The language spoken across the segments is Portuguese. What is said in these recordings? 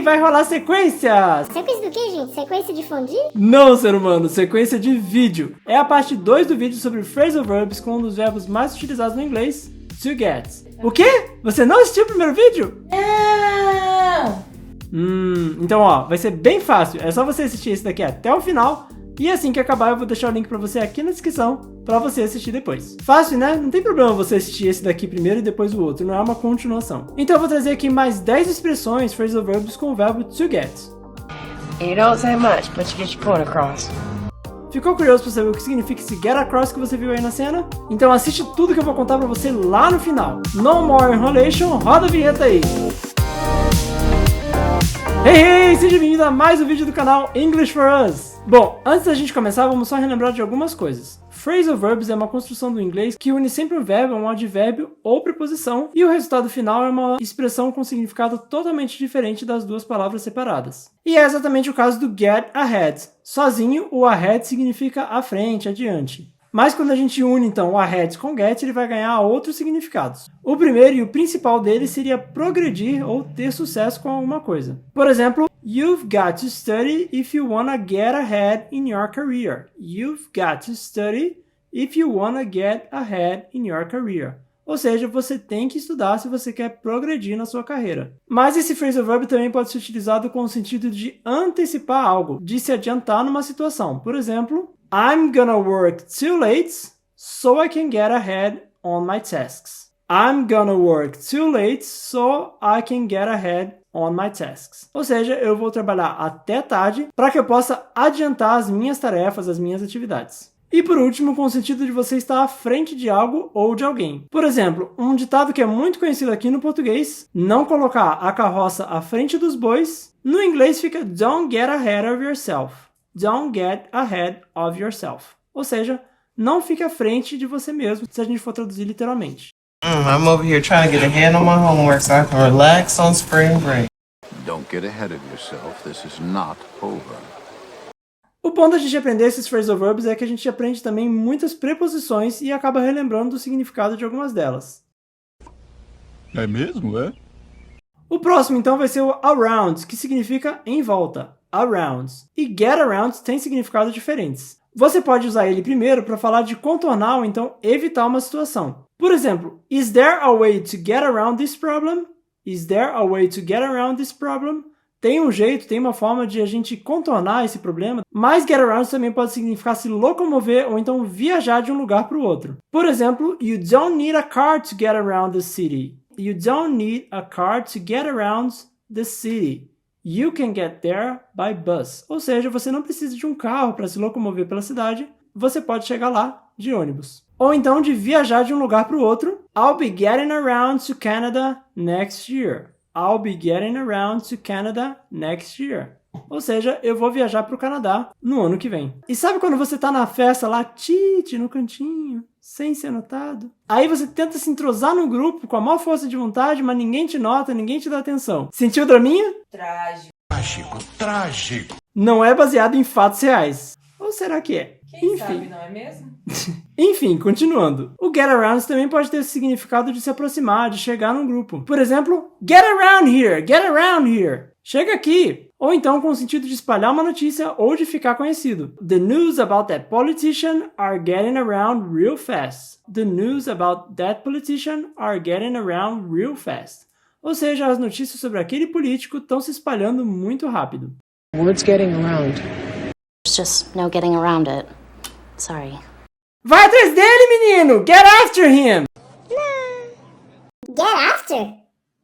aí, vai rolar sequência! Sequência do que, gente? Sequência de fondue? Não, ser humano, sequência de vídeo. É a parte 2 do vídeo sobre phrasal verbs com um dos verbos mais utilizados no inglês, to get. O quê? Você não assistiu o primeiro vídeo? Não! Então ó, vai ser bem fácil. É só você assistir esse daqui até o final. E assim que acabar eu vou deixar o link pra você aqui na descrição pra você assistir depois. Fácil, né? Não tem problema você assistir esse daqui primeiro e depois o outro. Não é uma continuação. Então eu vou trazer aqui mais 10 expressões, phrasal verbs com o verbo to get. You don't say much, but you get your point across. Ficou curioso pra saber o que significa esse get across que você viu aí na cena? Então assiste tudo que eu vou contar pra você lá no final. No more enrolation, roda a vinheta aí! Hey, seja bem-vindo a mais um vídeo do canal English for Us! Bom, antes da gente começar, vamos só relembrar de algumas coisas. Phrasal verbs é uma construção do inglês que une sempre um verbo, um advérbio ou preposição, e o resultado final é uma expressão com significado totalmente diferente das duas palavras separadas. E é exatamente o caso do get ahead. Sozinho, o ahead significa à frente, adiante. Mas quando a gente une, então, o ahead com get, ele vai ganhar outros significados. O primeiro e o principal dele seria progredir ou ter sucesso com alguma coisa. Por exemplo, you've got to study if you wanna get ahead in your career. You've got to study if you wanna get ahead in your career. Ou seja, você tem que estudar se você quer progredir na sua carreira. Mas esse phrasal verb também pode ser utilizado com o sentido de antecipar algo, de se adiantar numa situação. Por exemplo, I'm gonna work too late so I can get ahead on my tasks. I'm gonna work too late so I can get ahead on my tasks. Ou seja, eu vou trabalhar até tarde para que eu possa adiantar as minhas tarefas, as minhas atividades. E por último, com o sentido de você estar à frente de algo ou de alguém. Por exemplo, um ditado que é muito conhecido aqui no português, não colocar a carroça à frente dos bois, no inglês fica don't get ahead of yourself. Don't get ahead of yourself. Ou seja, não fique à frente de você mesmo, se a gente for traduzir literalmente. I'm over here trying to get ahead on my homework so I can relax on spring break. Don't get ahead of yourself. This is not over. O ponto da gente aprender esses phrasal verbs é que a gente aprende também muitas preposições e acaba relembrando do significado de algumas delas. É mesmo, é? O próximo, então, vai ser o around, que significa em volta. Around. E get around tem significados diferentes. Você pode usar ele primeiro para falar de contornar ou então evitar uma situação. Por exemplo, is there a way to get around this problem? Is there a way to get around this problem? Tem um jeito, tem uma forma de a gente contornar esse problema, mas get around também pode significar se locomover ou então viajar de um lugar para o outro. Por exemplo, you don't need a car to get around the city. You don't need a car to get around the city. You can get there by bus. Ou seja, você não precisa de um carro para se locomover pela cidade, você pode chegar lá de ônibus. Ou então de viajar de um lugar para o outro. I'll be getting around to Canada next year. I'll be getting around to Canada next year. Ou seja, eu vou viajar para o Canadá no ano que vem. E sabe quando você tá na festa lá, tite, no cantinho, sem ser notado? Aí você tenta se entrosar no grupo com a maior força de vontade, mas ninguém te nota, ninguém te dá atenção. Sentiu o draminha? Trágico. Trágico. Não é baseado em fatos reais. Ou será que é? Quem sabe, não é mesmo? Enfim, continuando. O get around também pode ter o significado de se aproximar, de chegar num grupo. Por exemplo, get around here, get around here. Chega aqui. Ou então com o sentido de espalhar uma notícia ou de ficar conhecido. The news about that politician are getting around real fast. The news about that politician are getting around real fast. Ou seja, as notícias sobre aquele político estão se espalhando muito rápido. Word's getting around. There's just no getting around it. Sorry. Vai atrás dele, menino! Get after him! Get after?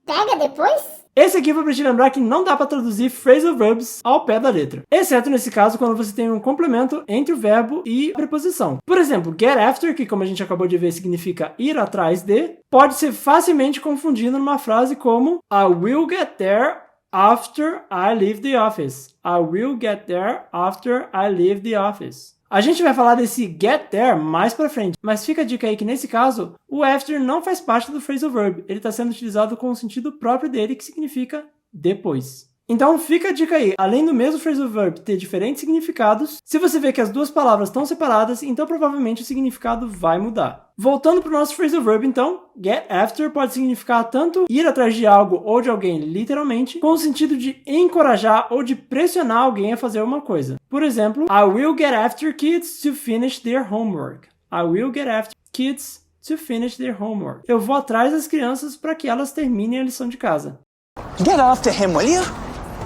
Pega depois? Esse aqui foi pra te lembrar que não dá pra traduzir phrasal verbs ao pé da letra. Exceto nesse caso, quando você tem um complemento entre o verbo e a preposição. Por exemplo, get after, que como a gente acabou de ver significa ir atrás de, pode ser facilmente confundido numa frase como I will get there after I leave the office. I will get there after I leave the office. A gente vai falar desse get there mais pra frente, mas fica a dica aí que nesse caso, o after não faz parte do phrasal verb, ele está sendo utilizado com o sentido próprio dele, que significa depois. Então fica a dica aí, além do mesmo phrasal verb ter diferentes significados, se você vê que as duas palavras estão separadas, então provavelmente o significado vai mudar. Voltando para o nosso phrasal verb, então, get after pode significar tanto ir atrás de algo ou de alguém, literalmente, com o sentido de encorajar ou de pressionar alguém a fazer alguma coisa. Por exemplo, I will get after kids to finish their homework. I will get after kids to finish their homework. Eu vou atrás das crianças para que elas terminem a lição de casa. Get after him, will you?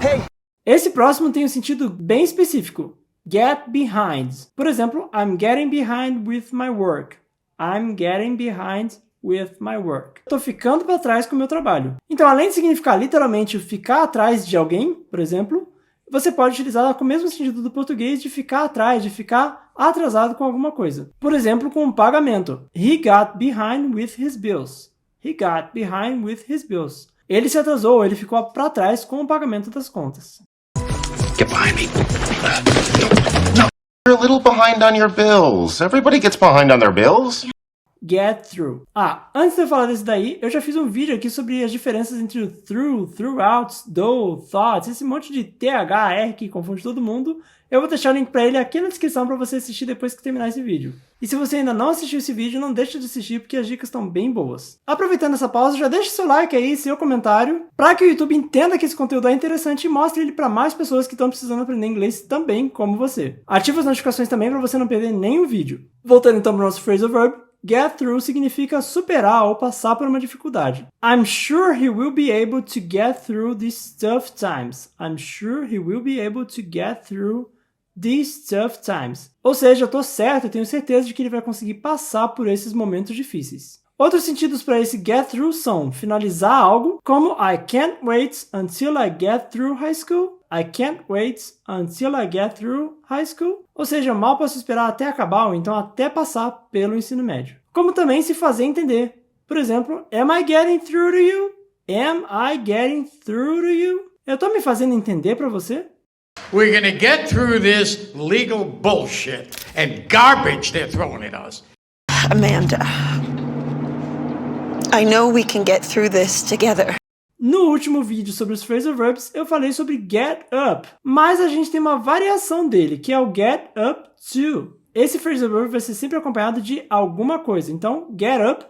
Hey! Esse próximo tem um sentido bem específico. Get behind. Por exemplo, I'm getting behind with my work. I'm getting behind with my work. Estou ficando para trás com o meu trabalho. Então, além de significar literalmente ficar atrás de alguém, por exemplo, você pode utilizar com o mesmo sentido do português de ficar atrás, de ficar atrasado com alguma coisa. Por exemplo, com um pagamento. He got behind with his bills. He got behind with his bills. Ele se atrasou, ele ficou para trás com o pagamento das contas. Get behind me. No. You're a little behind on your bills. Everybody gets behind on their bills. Get through. Antes de eu falar desse daí, eu já fiz um vídeo aqui sobre as diferenças entre o through, throughout, though, thoughts, esse monte de TH, R que confunde todo mundo. Eu vou deixar o link pra ele aqui na descrição para você assistir depois que terminar esse vídeo. E se você ainda não assistiu esse vídeo, não deixe de assistir porque as dicas estão bem boas. Aproveitando essa pausa, já deixe seu like aí, seu comentário, para que o YouTube entenda que esse conteúdo é interessante e mostre ele para mais pessoas que estão precisando aprender inglês também como você. Ative as notificações também para você não perder nenhum vídeo. Voltando então para o nosso phrasal verb, get through significa superar ou passar por uma dificuldade. I'm sure he will be able to get through these tough times. I'm sure he will be able to get through these tough times. Ou seja, eu tô certo, eu tenho certeza de que ele vai conseguir passar por esses momentos difíceis. Outros sentidos para esse get through são finalizar algo, como I can't wait until I get through high school. I can't wait until I get through high school. Ou seja, mal posso esperar até acabar, ou então até passar pelo ensino médio. Como também se fazer entender. Por exemplo, am I getting through to you? Am I getting through to you? Eu tô me fazendo entender para você? We're gonna get through this legal bullshit and garbage they're throwing at us. Amanda, I know we can get through this together. No último vídeo sobre os phrasal verbs, eu falei sobre get up, mas a gente tem uma variação dele, que é o get up to. Esse phrasal verb vai ser sempre acompanhado de alguma coisa, então get up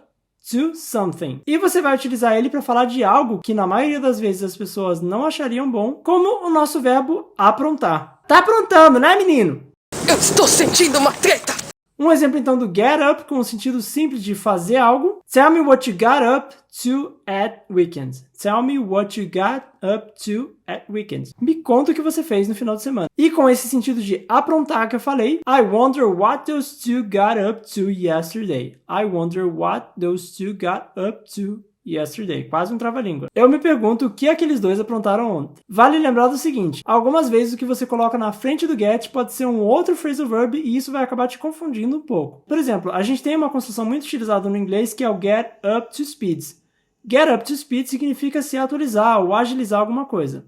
to something. E você vai utilizar ele para falar de algo que na maioria das vezes as pessoas não achariam bom, como o nosso verbo aprontar. Tá aprontando, né, menino? Eu estou sentindo uma treta! Um exemplo então do get up com o sentido simples de fazer algo. Tell me what you got up to at weekend. Tell me what you got up to at weekend. Me conta o que você fez no final de semana. E com esse sentido de aprontar que eu falei, I wonder what those two got up to yesterday. I wonder what those two got up to yesterday. Quase um trava-língua. Eu me pergunto o que aqueles dois aprontaram ontem. Vale lembrar do seguinte, algumas vezes o que você coloca na frente do get pode ser um outro phrasal verb e isso vai acabar te confundindo um pouco. Por exemplo, a gente tem uma construção muito utilizada no inglês que é o get up to speed. Get up to speed significa se atualizar ou agilizar alguma coisa.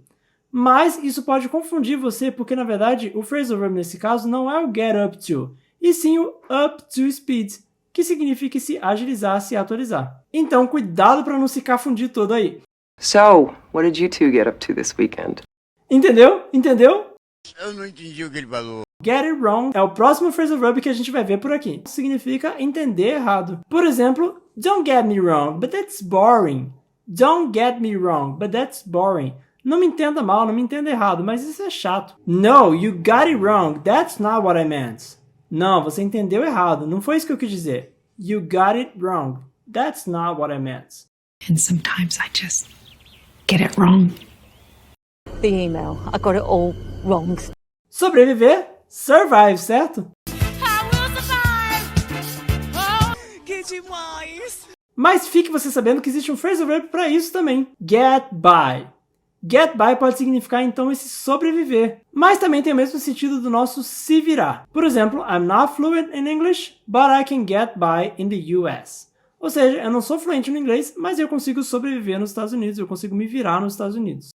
Mas isso pode confundir você porque, na verdade, o phrasal verb nesse caso não é o get up to, e sim o up to speed, que significa se agilizar, se atualizar. Então, cuidado para não se confundir todo aí. So, what did you two get up to this weekend? Entendeu? Entendeu? Eu não entendi o que ele falou. Get it wrong é o próximo phrasal verb que a gente vai ver por aqui. Significa entender errado. Por exemplo, don't get me wrong, but that's boring. Don't get me wrong, but that's boring. Não me entenda mal, não me entenda errado, mas isso é chato. No, you got it wrong, that's not what I meant. Não, você entendeu errado, não foi isso que eu quis dizer. You got it wrong, that's not what I meant. And sometimes I just get it wrong. The email, I got it all wrong. Sobreviver, survive, certo? Que demais! Mas fique você sabendo que existe um phrasal verb para isso também. Get by. Get by pode significar então esse sobreviver, mas também tem o mesmo sentido do nosso se virar. Por exemplo, I'm not fluent in English, but I can get by in the US. Ou seja, eu não sou fluente no inglês, mas eu consigo sobreviver nos Estados Unidos, eu consigo me virar nos Estados Unidos.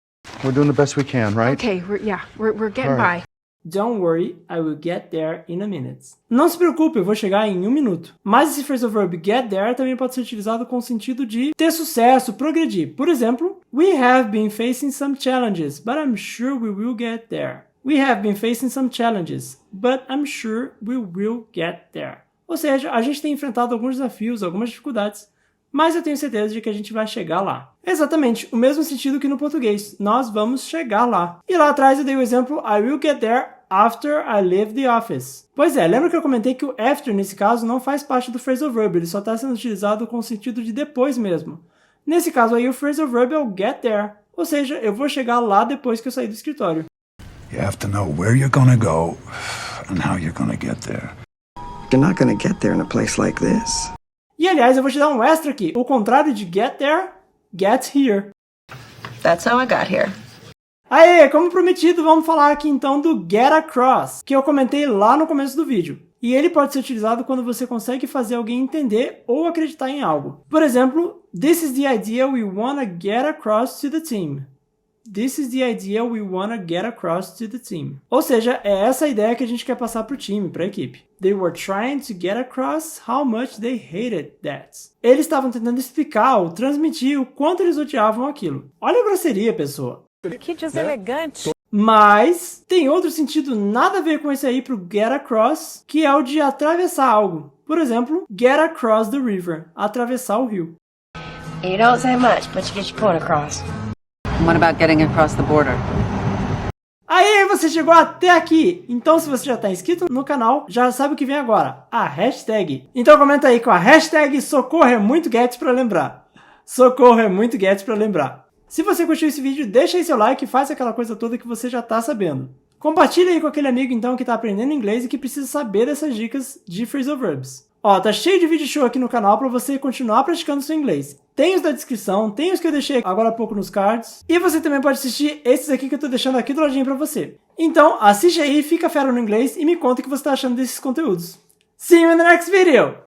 We're doing the best we can, right? Okay, we're getting by. Don't worry, I will get there in a minute. Não se preocupe, eu vou chegar em 1 minuto. Mas esse phrasal verb get there também pode ser utilizado com o sentido de ter sucesso, progredir. Por exemplo, we have been facing some challenges, but I'm sure we will get there. We have been facing some challenges, but I'm sure we will get there. Ou seja, a gente tem enfrentado alguns desafios, algumas dificuldades, mas eu tenho certeza de que a gente vai chegar lá. Exatamente, o mesmo sentido que no português, nós vamos chegar lá. E lá atrás eu dei o exemplo I will get there after I leave the office. Pois é, lembra que eu comentei que o after nesse caso não faz parte do phrasal verb, ele só está sendo utilizado com o sentido de depois mesmo. Nesse caso aí o phrasal verb é o get there, ou seja, eu vou chegar lá depois que eu sair do escritório. You have to know where you're gonna go and how you're gonna get there. You're not gonna get there in a place like this. E aliás, eu vou te dar um extra aqui. O contrário de get there, get here. That's how I got here. Aê, como prometido, vamos falar aqui então do get across, que eu comentei lá no começo do vídeo. E ele pode ser utilizado quando você consegue fazer alguém entender ou acreditar em algo. Por exemplo, this is the idea we wanna get across to the team. This is the idea we wanna get across to the team. Ou seja, é essa a ideia que a gente quer passar para o time, para a equipe. They were trying to get across how much they hated that. Eles estavam tentando explicar ou transmitir o quanto eles odiavam aquilo. Olha a grosseria, pessoa. Que deselegante. Mas tem outro sentido nada a ver com esse aí pro get across, que é o de atravessar algo. Por exemplo, get across the river, atravessar o rio. You don't say much, but you get your point across. What about getting across the border? Aí, você chegou até aqui! Então, se você já está inscrito no canal, já sabe o que vem agora, a hashtag. Então comenta aí com a hashtag Socorro é muito get para lembrar. Socorro é muito get para lembrar. Se você curtiu esse vídeo, deixa aí seu like e faz aquela coisa toda que você já está sabendo. Compartilha aí com aquele amigo então que está aprendendo inglês e que precisa saber dessas dicas de phrasal verbs. Ó, tá cheio de vídeo show aqui no canal para você continuar praticando seu inglês. Tem os da descrição, tem os que eu deixei agora há pouco nos cards. E você também pode assistir esses aqui que eu tô deixando aqui do ladinho para você. Então, assiste aí, fica fera no inglês e me conta o que você tá achando desses conteúdos. See you in the next video!